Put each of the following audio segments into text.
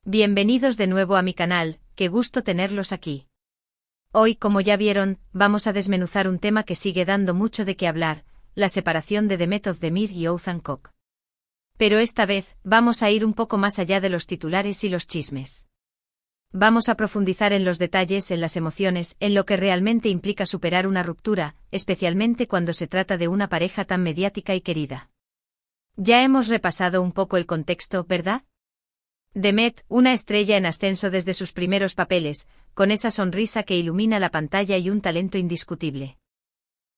Bienvenidos de nuevo a mi canal, qué gusto tenerlos aquí. Hoy, como ya vieron, vamos a desmenuzar un tema que sigue dando mucho de qué hablar, la separación de Demet Özdemir y Oğuzhan Koç. Pero esta vez, vamos a ir un poco más allá de los titulares y los chismes. Vamos a profundizar en los detalles, en las emociones, en lo que realmente implica superar una ruptura, especialmente cuando se trata de una pareja tan mediática y querida. Ya hemos repasado un poco el contexto, ¿verdad? Demet, una estrella en ascenso desde sus primeros papeles, con esa sonrisa que ilumina la pantalla y un talento indiscutible.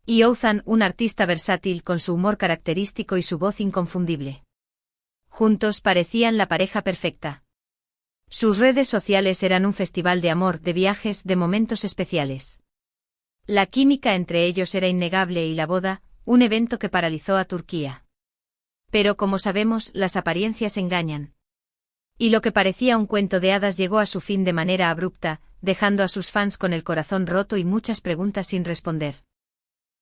Y Oğuzhan, un artista versátil con su humor característico y su voz inconfundible. Juntos parecían la pareja perfecta. Sus redes sociales eran un festival de amor, de viajes, de momentos especiales. La química entre ellos era innegable y la boda, un evento que paralizó a Turquía. Pero como sabemos, las apariencias engañan. Y lo que parecía un cuento de hadas llegó a su fin de manera abrupta, dejando a sus fans con el corazón roto y muchas preguntas sin responder.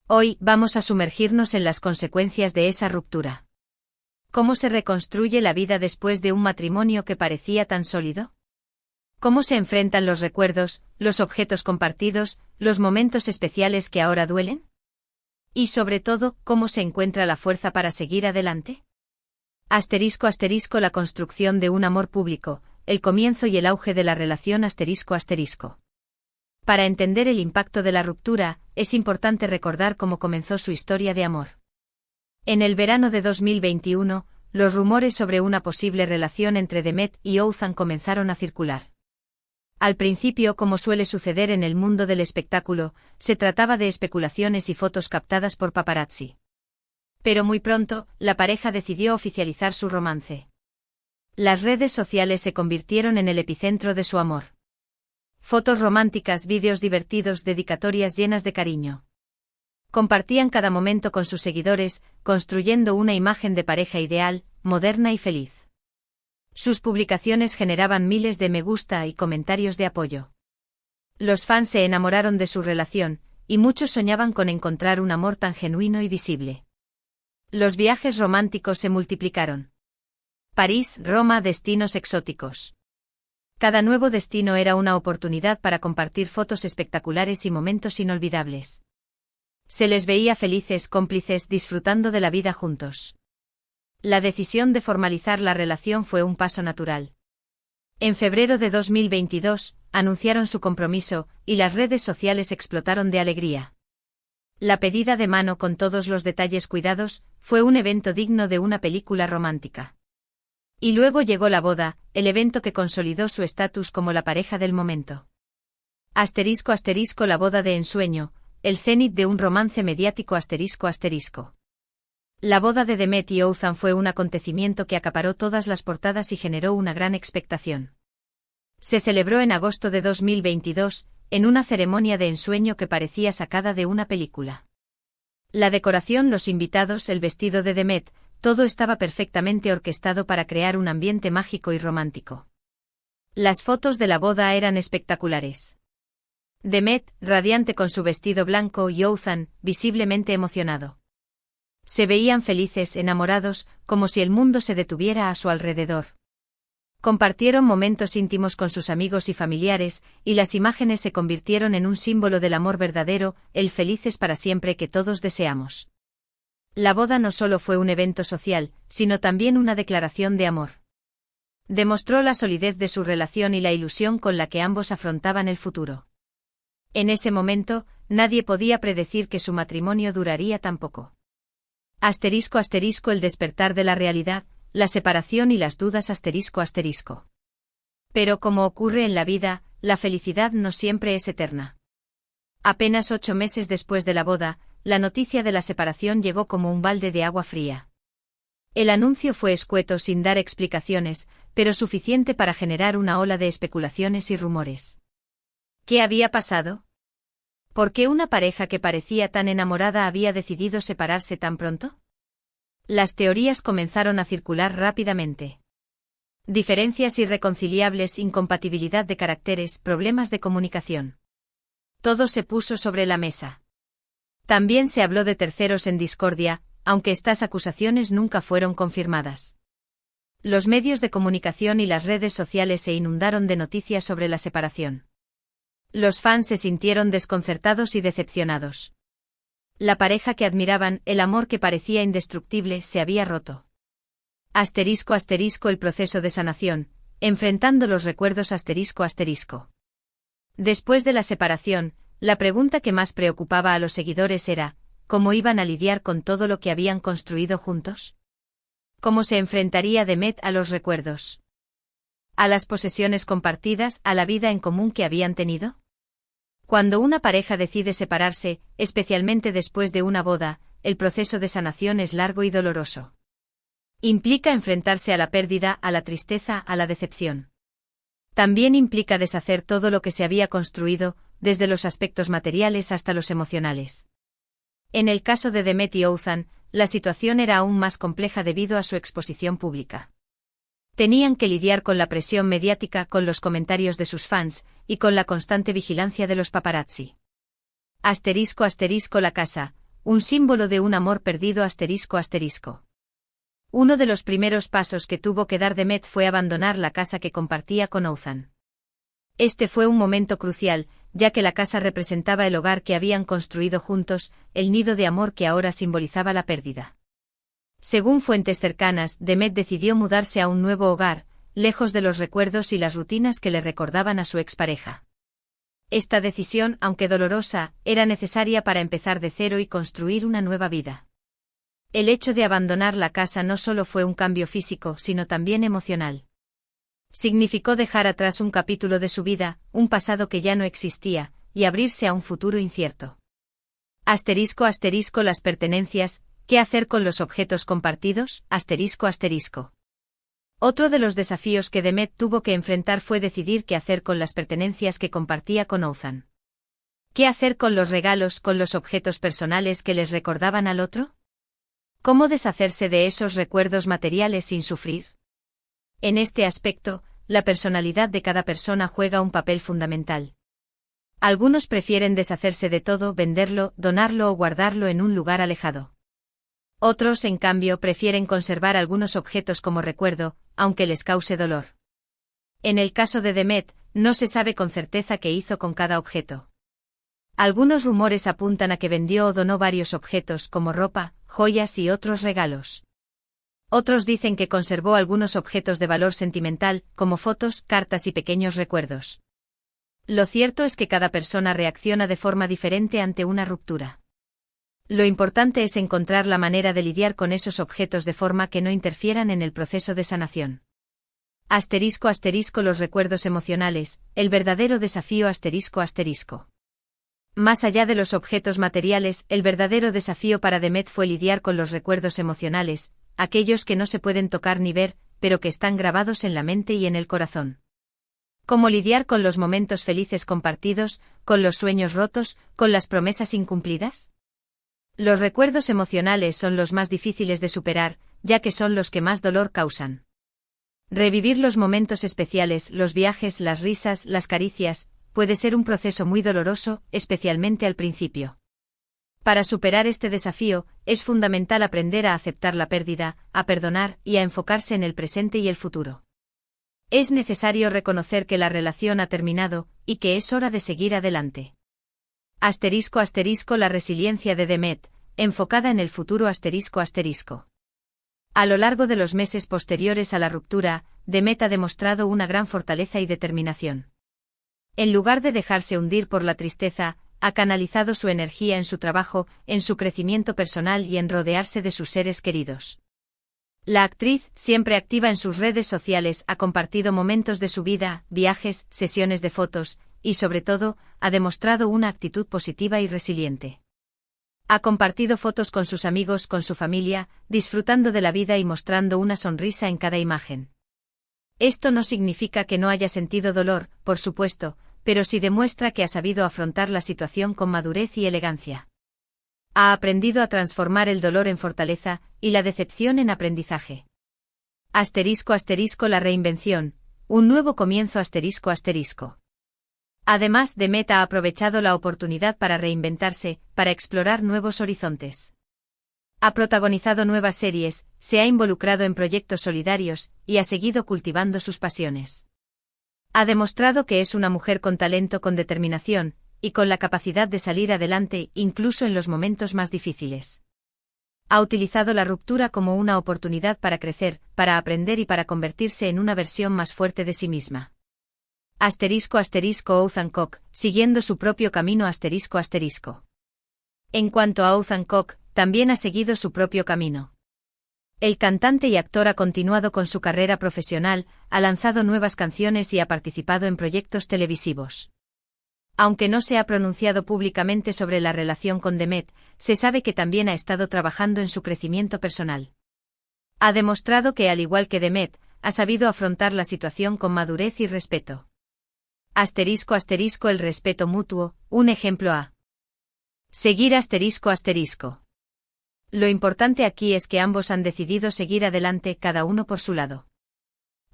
Hoy vamos a sumergirnos en las consecuencias de esa ruptura. ¿Cómo se reconstruye la vida después de un matrimonio que parecía tan sólido? ¿Cómo se enfrentan los recuerdos, los objetos compartidos, los momentos especiales que ahora duelen? Y sobre todo, ¿cómo se encuentra la fuerza para seguir adelante? *** La construcción de un amor público, el comienzo y el auge de la relación ***. Para entender el impacto de la ruptura, es importante recordar cómo comenzó su historia de amor. En el verano de 2021, los rumores sobre una posible relación entre Demet y Oğuzhan comenzaron a circular. Al principio, como suele suceder en el mundo del espectáculo, se trataba de especulaciones y fotos captadas por paparazzi. Pero muy pronto, la pareja decidió oficializar su romance. Las redes sociales se convirtieron en el epicentro de su amor. Fotos románticas, vídeos divertidos, dedicatorias llenas de cariño. Compartían cada momento con sus seguidores, construyendo una imagen de pareja ideal, moderna y feliz. Sus publicaciones generaban miles de me gusta y comentarios de apoyo. Los fans se enamoraron de su relación, y muchos soñaban con encontrar un amor tan genuino y visible. Los viajes románticos se multiplicaron. París, Roma, destinos exóticos. Cada nuevo destino era una oportunidad para compartir fotos espectaculares y momentos inolvidables. Se les veía felices, cómplices, disfrutando de la vida juntos. La decisión de formalizar la relación fue un paso natural. En febrero de 2022, anunciaron su compromiso, y las redes sociales explotaron de alegría. La pedida de mano con todos los detalles cuidados, fue un evento digno de una película romántica. Y luego llegó la boda, el evento que consolidó su estatus como la pareja del momento. *** La boda de ensueño, el cenit de un romance mediático ***. La boda de Demet y Oğuzhan fue un acontecimiento que acaparó todas las portadas y generó una gran expectación. Se celebró en agosto de 2022, en una ceremonia de ensueño que parecía sacada de una película. La decoración, los invitados, el vestido de Demet, todo estaba perfectamente orquestado para crear un ambiente mágico y romántico. Las fotos de la boda eran espectaculares. Demet, radiante con su vestido blanco, y Oğuzhan, visiblemente emocionado. Se veían felices, enamorados, como si el mundo se detuviera a su alrededor. Compartieron momentos íntimos con sus amigos y familiares, y las imágenes se convirtieron en un símbolo del amor verdadero, el felices para siempre que todos deseamos. La boda no solo fue un evento social, sino también una declaración de amor. Demostró la solidez de su relación y la ilusión con la que ambos afrontaban el futuro. En ese momento, nadie podía predecir que su matrimonio duraría tan poco. ***. El despertar de la realidad, la separación y las dudas ***. Pero como ocurre en la vida, la felicidad no siempre es eterna. Apenas 8 meses después de la boda, la noticia de la separación llegó como un balde de agua fría. El anuncio fue escueto, sin dar explicaciones, pero suficiente para generar una ola de especulaciones y rumores. ¿Qué había pasado? ¿Por qué una pareja que parecía tan enamorada había decidido separarse tan pronto? Las teorías comenzaron a circular rápidamente. Diferencias irreconciliables, incompatibilidad de caracteres, problemas de comunicación. Todo se puso sobre la mesa. También se habló de terceros en discordia, aunque estas acusaciones nunca fueron confirmadas. Los medios de comunicación y las redes sociales se inundaron de noticias sobre la separación. Los fans se sintieron desconcertados y decepcionados. La pareja que admiraban, el amor que parecía indestructible, se había roto. *** El proceso de sanación, enfrentando los recuerdos ***. Después de la separación, la pregunta que más preocupaba a los seguidores era, ¿cómo iban a lidiar con todo lo que habían construido juntos? ¿Cómo se enfrentaría Demet a los recuerdos? ¿A las posesiones compartidas, a la vida en común que habían tenido? Cuando una pareja decide separarse, especialmente después de una boda, el proceso de sanación es largo y doloroso. Implica enfrentarse a la pérdida, a la tristeza, a la decepción. También implica deshacer todo lo que se había construido, desde los aspectos materiales hasta los emocionales. En el caso de Demet y Oğuzhan, la situación era aún más compleja debido a su exposición pública. Tenían que lidiar con la presión mediática, con los comentarios de sus fans, y con la constante vigilancia de los paparazzi. *** La casa, un símbolo de un amor perdido ***. Uno de los primeros pasos que tuvo que dar Demet fue abandonar la casa que compartía con Oğuzhan. Este fue un momento crucial, ya que la casa representaba el hogar que habían construido juntos, el nido de amor que ahora simbolizaba la pérdida. Según fuentes cercanas, Demet decidió mudarse a un nuevo hogar, lejos de los recuerdos y las rutinas que le recordaban a su expareja. Esta decisión, aunque dolorosa, era necesaria para empezar de cero y construir una nueva vida. El hecho de abandonar la casa no solo fue un cambio físico, sino también emocional. Significó dejar atrás un capítulo de su vida, un pasado que ya no existía, y abrirse a un futuro incierto. *** Las pertenencias, ¿qué hacer con los objetos compartidos? ***. Otro de los desafíos que Demet tuvo que enfrentar fue decidir qué hacer con las pertenencias que compartía con Oğuzhan. ¿Qué hacer con los regalos, con los objetos personales que les recordaban al otro? ¿Cómo deshacerse de esos recuerdos materiales sin sufrir? En este aspecto, la personalidad de cada persona juega un papel fundamental. Algunos prefieren deshacerse de todo, venderlo, donarlo o guardarlo en un lugar alejado. Otros, en cambio, prefieren conservar algunos objetos como recuerdo, aunque les cause dolor. En el caso de Demet, no se sabe con certeza qué hizo con cada objeto. Algunos rumores apuntan a que vendió o donó varios objetos como ropa, joyas y otros regalos. Otros dicen que conservó algunos objetos de valor sentimental, como fotos, cartas y pequeños recuerdos. Lo cierto es que cada persona reacciona de forma diferente ante una ruptura. Lo importante es encontrar la manera de lidiar con esos objetos de forma que no interfieran en el proceso de sanación. *** Los recuerdos emocionales, el verdadero desafío ***. Más allá de los objetos materiales, el verdadero desafío para Demet fue lidiar con los recuerdos emocionales, aquellos que no se pueden tocar ni ver, pero que están grabados en la mente y en el corazón. ¿Cómo lidiar con los momentos felices compartidos, con los sueños rotos, con las promesas incumplidas? Los recuerdos emocionales son los más difíciles de superar, ya que son los que más dolor causan. Revivir los momentos especiales, los viajes, las risas, las caricias, puede ser un proceso muy doloroso, especialmente al principio. Para superar este desafío, es fundamental aprender a aceptar la pérdida, a perdonar y a enfocarse en el presente y el futuro. Es necesario reconocer que la relación ha terminado, y que es hora de seguir adelante. *** La resiliencia de Demet, enfocada en el futuro ***. A lo largo de los meses posteriores a la ruptura, Demet ha demostrado una gran fortaleza y determinación. En lugar de dejarse hundir por la tristeza, ha canalizado su energía en su trabajo, en su crecimiento personal y en rodearse de sus seres queridos. La actriz, siempre activa en sus redes sociales, ha compartido momentos de su vida, viajes, sesiones de fotos, y sobre todo, ha demostrado una actitud positiva y resiliente. Ha compartido fotos con sus amigos, con su familia, disfrutando de la vida y mostrando una sonrisa en cada imagen. Esto no significa que no haya sentido dolor, por supuesto, pero sí demuestra que ha sabido afrontar la situación con madurez y elegancia. Ha aprendido a transformar el dolor en fortaleza, y la decepción en aprendizaje. *** La reinvención, un nuevo comienzo ***. Además, Demet ha aprovechado la oportunidad para reinventarse, para explorar nuevos horizontes. Ha protagonizado nuevas series, se ha involucrado en proyectos solidarios, y ha seguido cultivando sus pasiones. Ha demostrado que es una mujer con talento, con determinación, y con la capacidad de salir adelante incluso en los momentos más difíciles. Ha utilizado la ruptura como una oportunidad para crecer, para aprender y para convertirse en una versión más fuerte de sí misma. Ouzhan Koc, siguiendo su propio camino. En cuanto a Ouzhan Koc, también ha seguido su propio camino. El cantante y actor ha continuado con su carrera profesional, ha lanzado nuevas canciones y ha participado en proyectos televisivos. Aunque no se ha pronunciado públicamente sobre la relación con Demet, se sabe que también ha estado trabajando en su crecimiento personal. Ha demostrado que, al igual que Demet, ha sabido afrontar la situación con madurez y respeto. El respeto mutuo, un ejemplo a seguir. Lo importante aquí es que ambos han decidido seguir adelante, cada uno por su lado.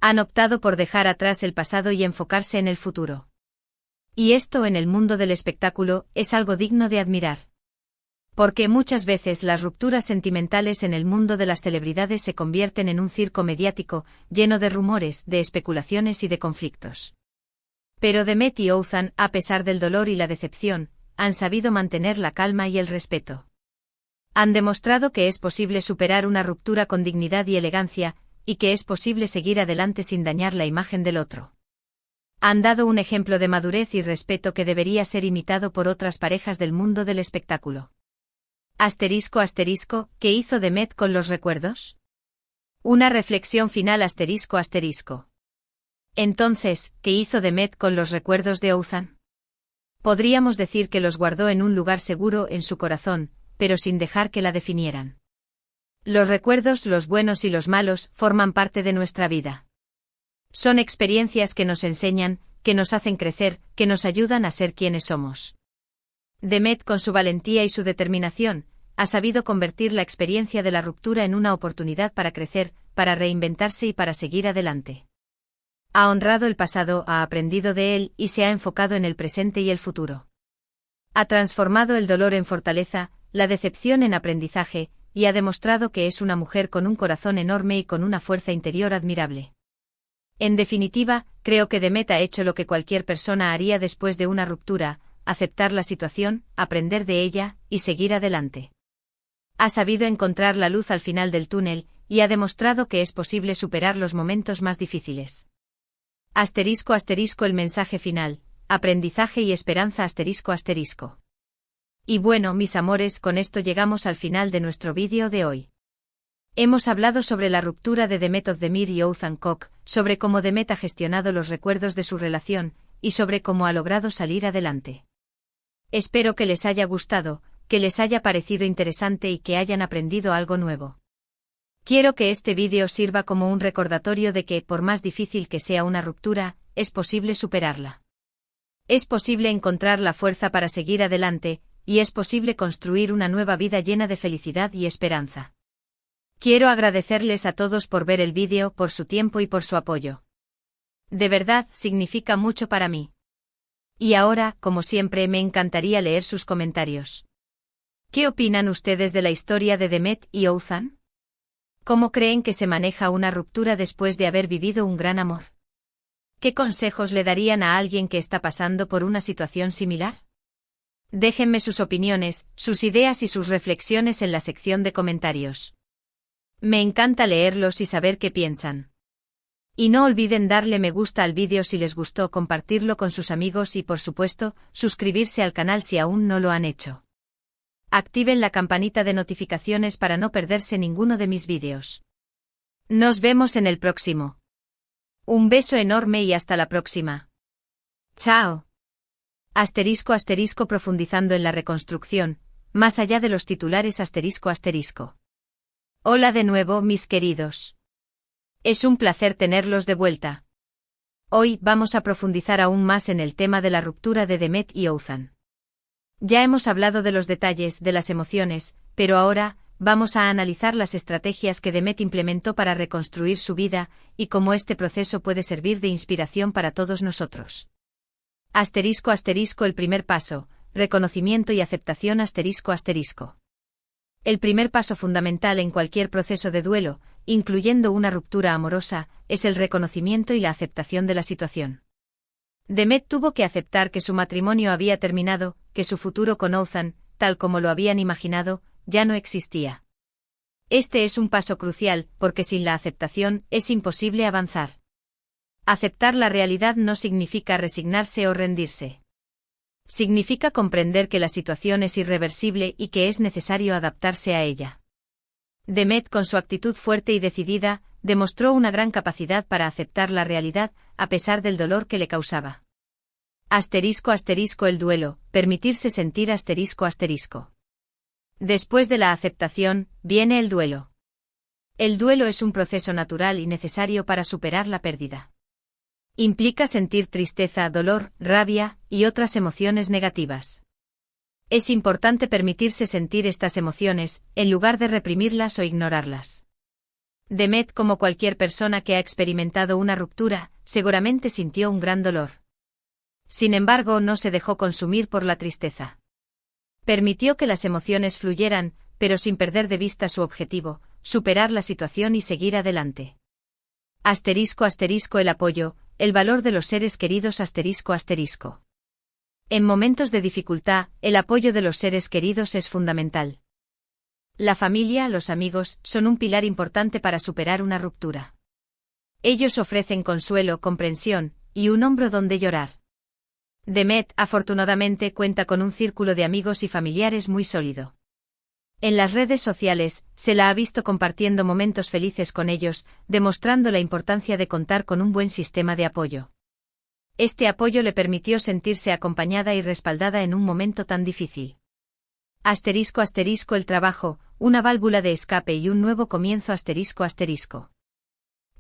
Han optado por dejar atrás el pasado y enfocarse en el futuro. Y esto, en el mundo del espectáculo, es algo digno de admirar. Porque muchas veces las rupturas sentimentales en el mundo de las celebridades se convierten en un circo mediático, lleno de rumores, de especulaciones y de conflictos. Pero Demet y Ouzhan, a pesar del dolor y la decepción, han sabido mantener la calma y el respeto. Han demostrado que es posible superar una ruptura con dignidad y elegancia, y que es posible seguir adelante sin dañar la imagen del otro. Han dado un ejemplo de madurez y respeto que debería ser imitado por otras parejas del mundo del espectáculo. ¿Qué hizo Demet con los recuerdos? Una reflexión final. Entonces, ¿qué hizo Demet con los recuerdos de Ouzhan? Podríamos decir que los guardó en un lugar seguro en su corazón, pero sin dejar que la definieran. Los recuerdos, los buenos y los malos, forman parte de nuestra vida. Son experiencias que nos enseñan, que nos hacen crecer, que nos ayudan a ser quienes somos. Demet, con su valentía y su determinación, ha sabido convertir la experiencia de la ruptura en una oportunidad para crecer, para reinventarse y para seguir adelante. Ha honrado el pasado, ha aprendido de él y se ha enfocado en el presente y el futuro. Ha transformado el dolor en fortaleza, la decepción en aprendizaje, y ha demostrado que es una mujer con un corazón enorme y con una fuerza interior admirable. En definitiva, creo que Demet ha hecho lo que cualquier persona haría después de una ruptura: aceptar la situación, aprender de ella, y seguir adelante. Ha sabido encontrar la luz al final del túnel, y ha demostrado que es posible superar los momentos más difíciles. El mensaje final: aprendizaje y esperanza. Y bueno, mis amores, con esto llegamos al final de nuestro vídeo de hoy. Hemos hablado sobre la ruptura de Demet Özdemir y Ouzhan Koc, sobre cómo Demet ha gestionado los recuerdos de su relación, y sobre cómo ha logrado salir adelante. Espero que les haya gustado, que les haya parecido interesante y que hayan aprendido algo nuevo. Quiero que este vídeo sirva como un recordatorio de que, por más difícil que sea una ruptura, es posible superarla. Es posible encontrar la fuerza para seguir adelante, y es posible construir una nueva vida llena de felicidad y esperanza. Quiero agradecerles a todos por ver el vídeo, por su tiempo y por su apoyo. De verdad, significa mucho para mí. Y ahora, como siempre, me encantaría leer sus comentarios. ¿Qué opinan ustedes de la historia de Demet y Ouzhan? ¿Cómo creen que se maneja una ruptura después de haber vivido un gran amor? ¿Qué consejos le darían a alguien que está pasando por una situación similar? Déjenme sus opiniones, sus ideas y sus reflexiones en la sección de comentarios. Me encanta leerlos y saber qué piensan. Y no olviden darle me gusta al vídeo si les gustó, compartirlo con sus amigos y, por supuesto, suscribirse al canal si aún no lo han hecho. Activen la campanita de notificaciones para no perderse ninguno de mis vídeos. Nos vemos en el próximo. Un beso enorme y hasta la próxima. Chao. Profundizando en la reconstrucción, más allá de los titulares. Hola de nuevo, mis queridos. Es un placer tenerlos de vuelta. Hoy vamos a profundizar aún más en el tema de la ruptura de Demet y Ouzhan. Ya hemos hablado de los detalles, de las emociones, pero ahora vamos a analizar las estrategias que Demet implementó para reconstruir su vida, y cómo este proceso puede servir de inspiración para todos nosotros. El primer paso: reconocimiento y aceptación. El primer paso fundamental en cualquier proceso de duelo, incluyendo una ruptura amorosa, es el reconocimiento y la aceptación de la situación. Demet tuvo que aceptar que su matrimonio había terminado, que su futuro con Othan, tal como lo habían imaginado, ya no existía. Este es un paso crucial, porque sin la aceptación es imposible avanzar. Aceptar la realidad no significa resignarse o rendirse. Significa comprender que la situación es irreversible y que es necesario adaptarse a ella. Demet, con su actitud fuerte y decidida, demostró una gran capacidad para aceptar la realidad, a pesar del dolor que le causaba. *** El duelo, permitirse sentir ***. Después de la aceptación, viene el duelo. El duelo es un proceso natural y necesario para superar la pérdida. Implica sentir tristeza, dolor, rabia y otras emociones negativas. Es importante permitirse sentir estas emociones, en lugar de reprimirlas o ignorarlas. Demet, como cualquier persona que ha experimentado una ruptura, seguramente sintió un gran dolor. Sin embargo, no se dejó consumir por la tristeza. Permitió que las emociones fluyeran, pero sin perder de vista su objetivo, superar la situación y seguir adelante. *** El apoyo, el valor de los seres queridos ***. En momentos de dificultad, el apoyo de los seres queridos es fundamental. La familia, los amigos, son un pilar importante para superar una ruptura. Ellos ofrecen consuelo, comprensión, y un hombro donde llorar. Demet, afortunadamente, cuenta con un círculo de amigos y familiares muy sólido. En las redes sociales, se la ha visto compartiendo momentos felices con ellos, demostrando la importancia de contar con un buen sistema de apoyo. Este apoyo le permitió sentirse acompañada y respaldada en un momento tan difícil. *** El trabajo, una válvula de escape y un nuevo comienzo ***.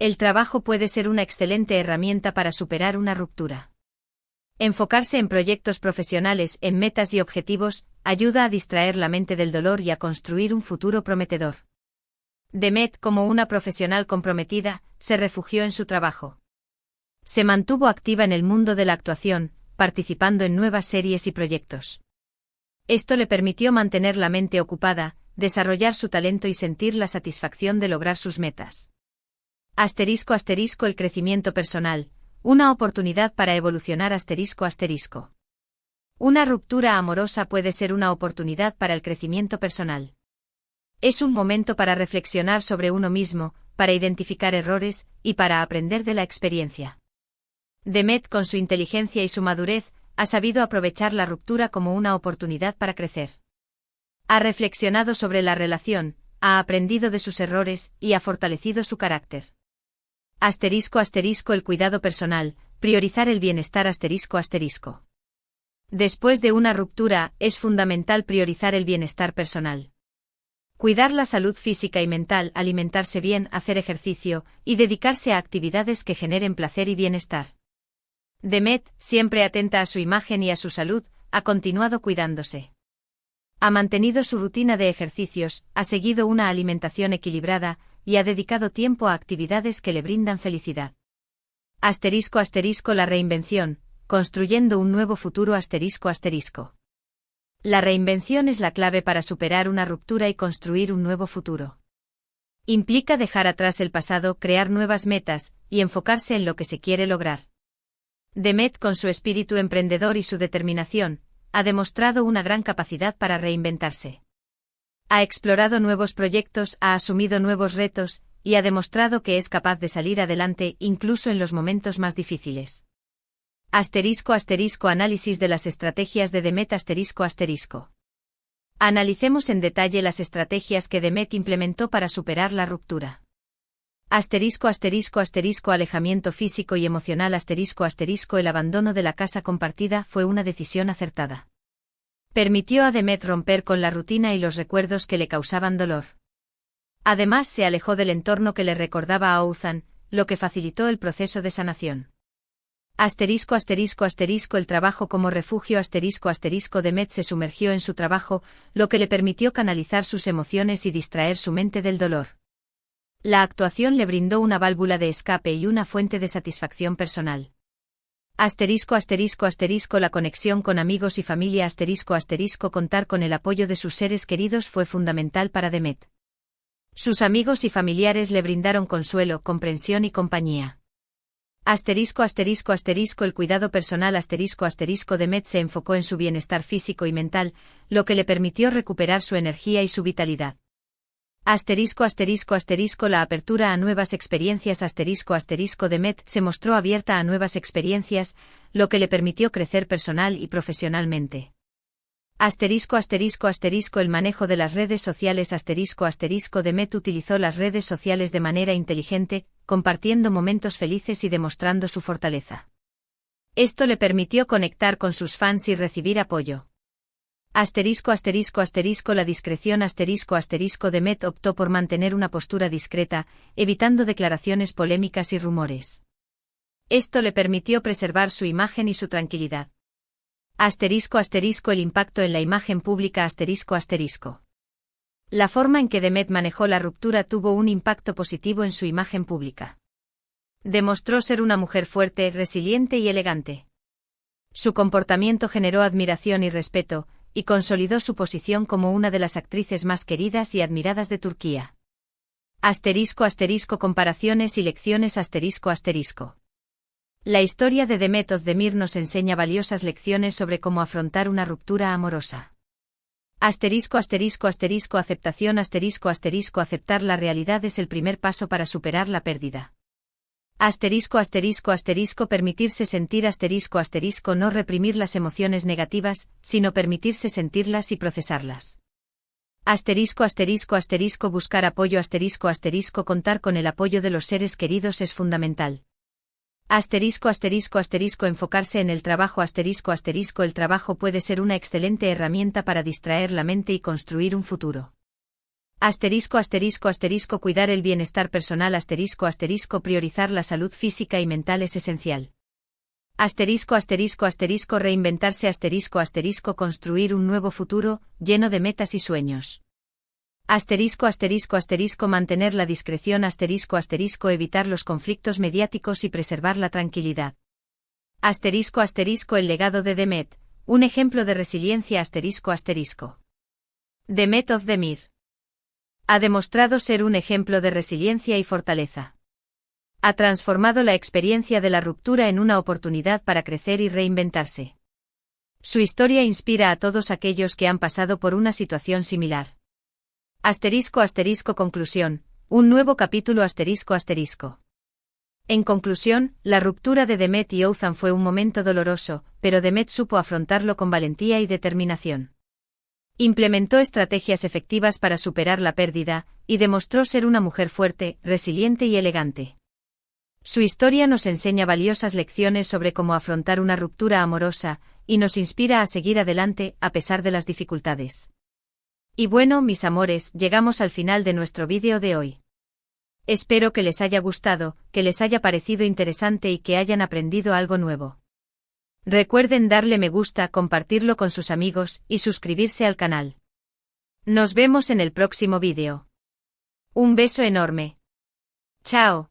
El trabajo puede ser una excelente herramienta para superar una ruptura. Enfocarse en proyectos profesionales, en metas y objetivos, ayuda a distraer la mente del dolor y a construir un futuro prometedor. Demet, como una profesional comprometida, se refugió en su trabajo. Se mantuvo activa en el mundo de la actuación, participando en nuevas series y proyectos. Esto le permitió mantener la mente ocupada, desarrollar su talento y sentir la satisfacción de lograr sus metas. *** El crecimiento personal, una oportunidad para evolucionar ***. Una ruptura amorosa puede ser una oportunidad para el crecimiento personal. Es un momento para reflexionar sobre uno mismo, para identificar errores, y para aprender de la experiencia. Demet, con su inteligencia y su madurez, ha sabido aprovechar la ruptura como una oportunidad para crecer. Ha reflexionado sobre la relación, ha aprendido de sus errores y ha fortalecido su carácter. *** El cuidado personal, priorizar el bienestar ***. Después de una ruptura, es fundamental priorizar el bienestar personal. Cuidar la salud física y mental, alimentarse bien, hacer ejercicio, y dedicarse a actividades que generen placer y bienestar. Demet, siempre atenta a su imagen y a su salud, ha continuado cuidándose. Ha mantenido su rutina de ejercicios, ha seguido una alimentación equilibrada, y ha dedicado tiempo a actividades que le brindan felicidad. *** La reinvención, construyendo un nuevo futuro ***. La reinvención es la clave para superar una ruptura y construir un nuevo futuro. Implica dejar atrás el pasado, crear nuevas metas, y enfocarse en lo que se quiere lograr. Demet, con su espíritu emprendedor y su determinación, ha demostrado una gran capacidad para reinventarse. Ha explorado nuevos proyectos, ha asumido nuevos retos, y ha demostrado que es capaz de salir adelante incluso en los momentos más difíciles. Análisis de las estrategias de Demet ***. Analicemos en detalle las estrategias que Demet implementó para superar la ruptura. Alejamiento físico y emocional ***. El abandono de la casa compartida fue una decisión acertada. Permitió a Demet romper con la rutina y los recuerdos que le causaban dolor. Además, se alejó del entorno que le recordaba a Othan, lo que facilitó el proceso de sanación. El trabajo como refugio Demet se sumergió en su trabajo, lo que le permitió canalizar sus emociones y distraer su mente del dolor. La actuación le brindó una válvula de escape y una fuente de satisfacción personal. La conexión con amigos y familia contar con el apoyo de sus seres queridos fue fundamental para Demet. Sus amigos y familiares le brindaron consuelo, comprensión y compañía. El cuidado personal Demet se enfocó en su bienestar físico y mental, lo que le permitió recuperar su energía y su vitalidad. La apertura a nuevas experiencias Demet se mostró abierta a nuevas experiencias, lo que le permitió crecer personal y profesionalmente. El manejo de las redes sociales Demet utilizó las redes sociales de manera inteligente, compartiendo momentos felices y demostrando su fortaleza. Esto le permitió conectar con sus fans y recibir apoyo. La discreción Demet optó por mantener una postura discreta, evitando declaraciones polémicas y rumores. Esto le permitió preservar su imagen y su tranquilidad. El impacto en la imagen pública La forma en que Demet manejó la ruptura tuvo un impacto positivo en su imagen pública. Demostró ser una mujer fuerte, resiliente y elegante. Su comportamiento generó admiración y respeto, y consolidó su posición como una de las actrices más queridas y admiradas de Turquía. Comparaciones y lecciones La historia de Demet Özdemir nos enseña valiosas lecciones sobre cómo afrontar una ruptura amorosa. Aceptación Aceptar la realidad es el primer paso para superar la pérdida. Permitirse sentir no reprimir las emociones negativas, sino permitirse sentirlas y procesarlas. Buscar apoyo contar con el apoyo de los seres queridos es fundamental. Enfocarse en el trabajo el trabajo puede ser una excelente herramienta para distraer la mente y construir un futuro. Cuidar el bienestar personal priorizar la salud física y mental es esencial. Reinventarse construir un nuevo futuro, lleno de metas y sueños. Mantener la discreción evitar los conflictos mediáticos y preservar la tranquilidad. El legado de Demet, un ejemplo de resiliencia Demet Özdemir ha demostrado ser un ejemplo de resiliencia y fortaleza. Ha transformado la experiencia de la ruptura en una oportunidad para crecer y reinventarse. Su historia inspira a todos aquellos que han pasado por una situación similar. Conclusión. Un nuevo capítulo En conclusión, la ruptura de Demet y Oğuzhan fue un momento doloroso, pero Demet supo afrontarlo con valentía y determinación. Implementó estrategias efectivas para superar la pérdida, y demostró ser una mujer fuerte, resiliente y elegante. Su historia nos enseña valiosas lecciones sobre cómo afrontar una ruptura amorosa, y nos inspira a seguir adelante, a pesar de las dificultades. Y bueno, mis amores, llegamos al final de nuestro vídeo de hoy. Espero que les haya gustado, que les haya parecido interesante y que hayan aprendido algo nuevo. Recuerden darle me gusta, compartirlo con sus amigos, y suscribirse al canal. Nos vemos en el próximo vídeo. Un beso enorme. Chao.